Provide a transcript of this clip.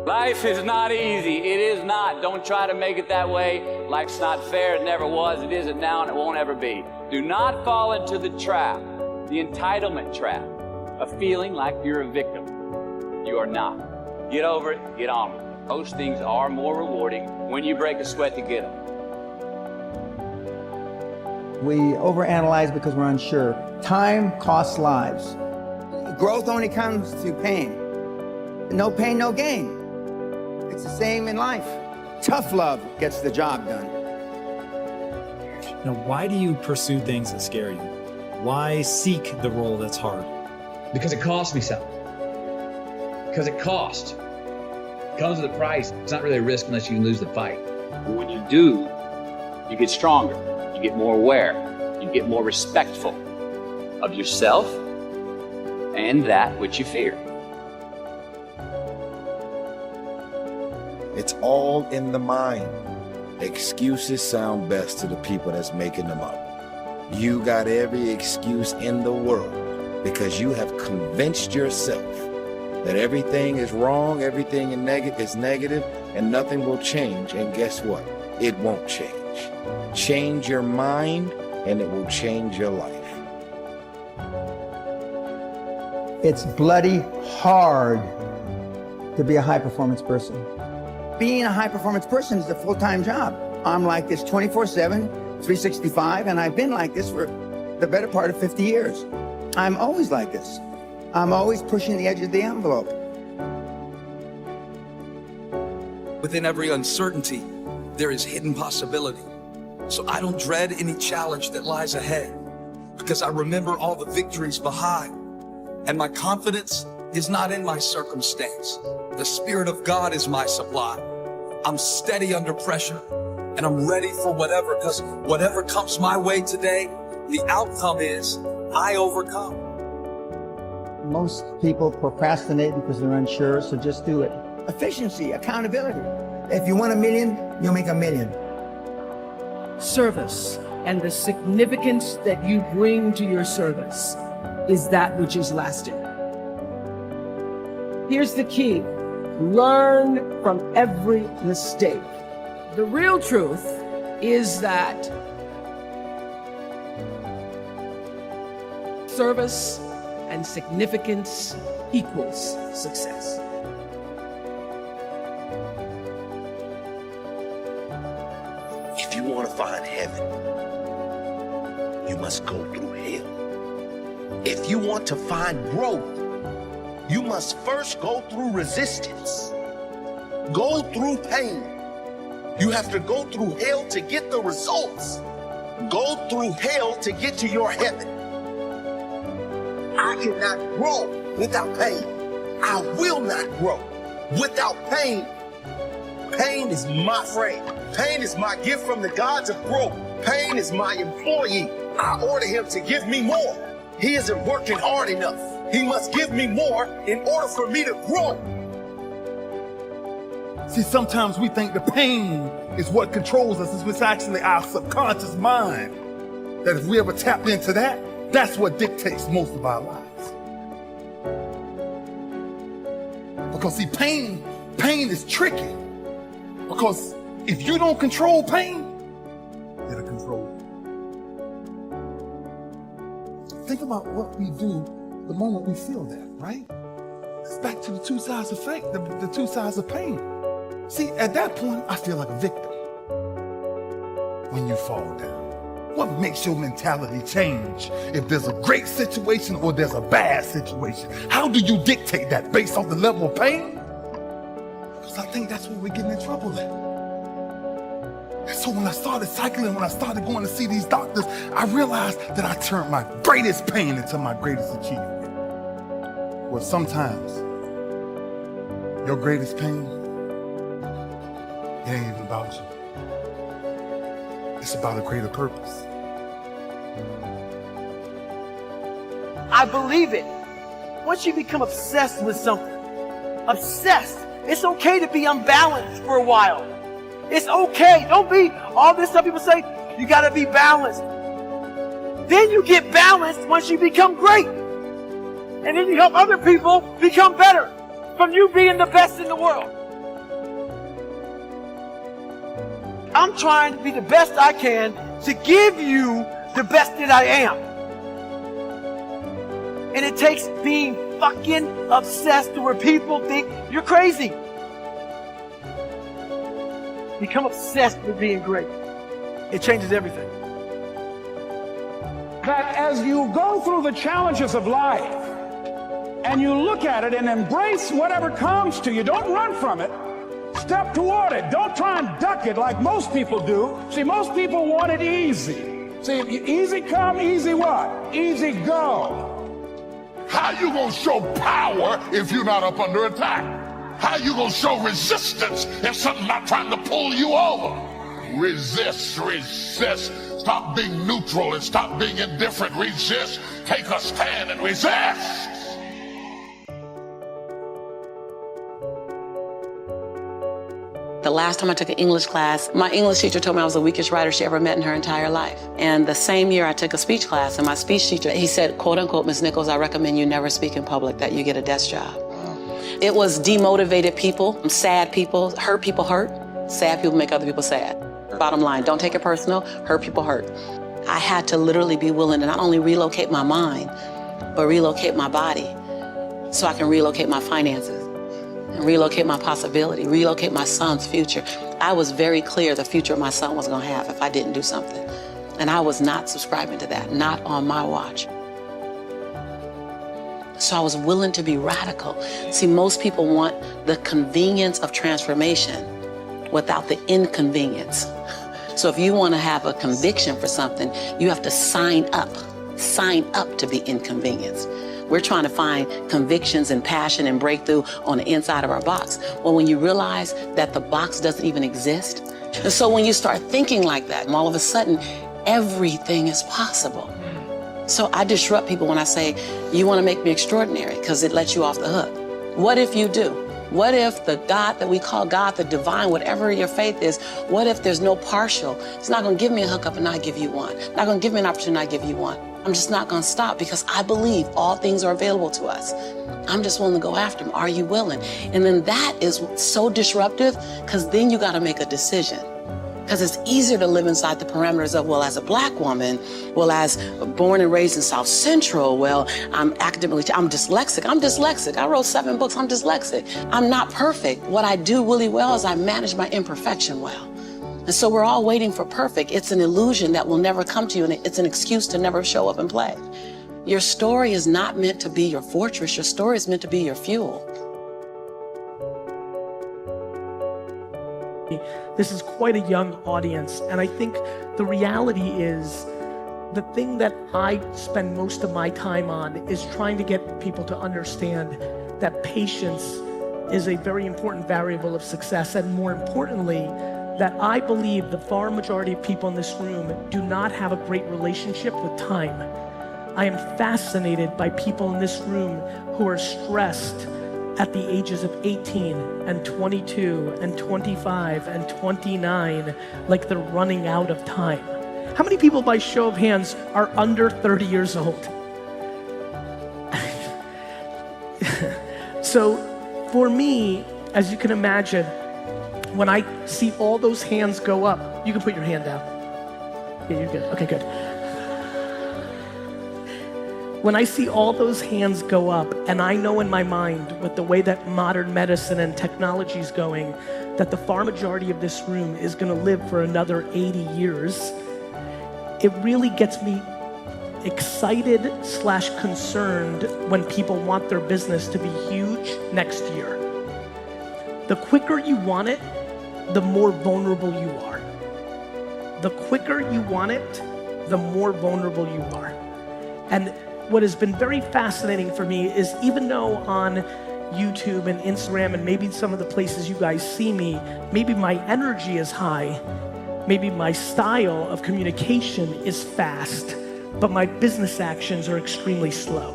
Life is not easy. It is not. Don't try to make it that way. Life's not fair. It never was. It isn't now, and it won't ever be. Do not fall into the trap, the entitlement trap, of feeling like you're a victim. You are not. Get over it. Get on with it. Those things are more rewarding when you break a sweat to get them. We overanalyze because we're unsure. Time costs lives. Growth only comes through pain. No pain, no gain. It's the same in life. Tough love gets the job done. Now, why do you pursue things that scare you? Why seek the role that's hard? Because it costs me something. Because it costs. It comes with a price. It's not really a risk unless you lose the fight. But when you do, you get stronger. You get more aware. You get more respectful of yourself and that which you fear. It's all in the mind. Excuses sound best to the people that's making them up. You got every excuse in the world because you have convinced yourself that everything is wrong, everything is negative, and nothing will change. And guess what? It won't change. Change your mind, and it will change your life. It's bloody hard to be a high-performance person. Being a high-performance person is a full-time job. I'm like this 24/7, 365, and I've been like this for the better part of 50 years. I'm always like this. I'm always pushing the edge of the envelope. Within every uncertainty, there is hidden possibility. So I don't dread any challenge that lies ahead because I remember all the victories behind. And my confidence is not in my circumstance. The Spirit of God is my supply. I'm steady under pressure and I'm ready for whatever, because whatever comes my way today, the outcome is I overcome. Most people procrastinate because they're unsure, so just do it. Efficiency, accountability. If you want $1 million, you'll make $1 million. Service and the significance that you bring to your service is that which is lasting. Here's the key. Learn from every mistake. The real truth is that service and significance equals success. If you want to find heaven, you must go through hell. If you want to find growth, you must first go through resistance. Go through pain. You have to go through hell to get the results. Go through hell to get to your heaven. I cannot grow without pain. I will not grow without pain. Pain is my friend. Pain is my gift from the gods of growth. Pain is my employee. I order him to give me more. He isn't working hard enough. He must give me more in order for me to grow. See, sometimes we think the pain is what controls us. It's actually our subconscious mind. That if we ever tap into that, that's what dictates most of our lives. Because see, pain is tricky. Because if you don't control pain, it'll control you. Think about what we do the moment we feel that, right? It's back to the two sides of fate, the two sides of pain. See, at that point, I feel like a victim. When you fall down, what makes your mentality change? If there's a great situation or there's a bad situation, how do you dictate that based on the level of pain? Because I think that's where we're getting in trouble at. And so when I started cycling, when I started going to see these doctors, I realized that I turned my greatest pain into my greatest achievement. Well, sometimes your greatest pain, it ain't even about you. It's about a greater purpose. I believe it. Once you become obsessed with something, obsessed, it's okay to be unbalanced for a while. It's okay. Don't be all this stuff people say, you gotta be balanced. Then you get balanced once you become great. And then you help other people become better from you being the best in the world. I'm trying to be the best I can to give you the best that I am. And it takes being fucking obsessed to where people think you're crazy. Become obsessed with being great. It changes everything. That as you go through the challenges of life and you look at it and embrace whatever comes to you, don't run from it. Step toward it. Don't try and duck it like most people do. See, most people want it easy. See, easy come, easy what? Easy go. How you gonna show power if you're not up under attack? How you gonna show resistance if something's not trying to pull you over? Resist, resist. Stop being neutral and stop being indifferent. Resist. Take a stand and resist. The last time I took an English class, my English teacher told me I was the weakest writer she ever met in her entire life. And the same year I took a speech class, and my speech teacher, he said, quote unquote, Ms. Nichols, I recommend you never speak in public, that you get a desk job. It was demotivated people, sad people, hurt people hurt. Sad people make other people sad. Bottom line, don't take it personal, hurt people hurt. I had to literally be willing to not only relocate my mind, but relocate my body so I can relocate my finances and relocate my possibility, relocate my son's future. I was very clear the future my son was gonna have if I didn't do something. And I was not subscribing to that, not on my watch. So I was willing to be radical. See, most people want the convenience of transformation without the inconvenience. So if you want to have a conviction for something, you have to sign up to be inconvenienced. We're trying to find convictions and passion and breakthrough on the inside of our box. Well, when you realize that the box doesn't even exist, and so when you start thinking like that, all of a sudden, everything is possible. So I disrupt people when I say, you want to make me extraordinary, because it lets you off the hook. What if you do? What if the God that we call God, the divine, whatever your faith is, what if there's no partial? It's not going to give me a hookup and not give you one. Not going to give me an opportunity and not give you one. I'm just not going to stop because I believe all things are available to us. I'm just willing to go after them. Are you willing? And then that is so disruptive because then you got to make a decision. Because it's easier to live inside the parameters of, well, as a black woman, well, as born and raised in South Central, well, I'm dyslexic. I wrote 7 books, I'm dyslexic. I'm not perfect. What I do really well is I manage my imperfection well. And so we're all waiting for perfect. It's an illusion that will never come to you, and it's an excuse to never show up and play. Your story is not meant to be your fortress. Your story is meant to be your fuel. This is quite a young audience, and I think the reality is the thing that I spend most of my time on is trying to get people to understand that patience is a very important variable of success, and more importantly, that I believe the far majority of people in this room do not have a great relationship with time. I am fascinated by people in this room who are stressed at the ages of 18 and 22 and 25 and 29, like they're running out of time. How many people, by show of hands, are under 30 years old? So for me, as you can imagine, when I see all those hands go up, you can put your hand down. Yeah, you're good. Okay, good. When I see all those hands go up, and I know in my mind, with the way that modern medicine and technology is going, that the far majority of this room is going to live for another 80 years, it really gets me excited/concerned when people want their business to be huge next year. The quicker you want it, the more vulnerable you are. The quicker you want it, the more vulnerable you are. And what has been very fascinating for me is, even though on YouTube and Instagram and maybe some of the places you guys see me, maybe my energy is high, maybe my style of communication is fast, but my business actions are extremely slow.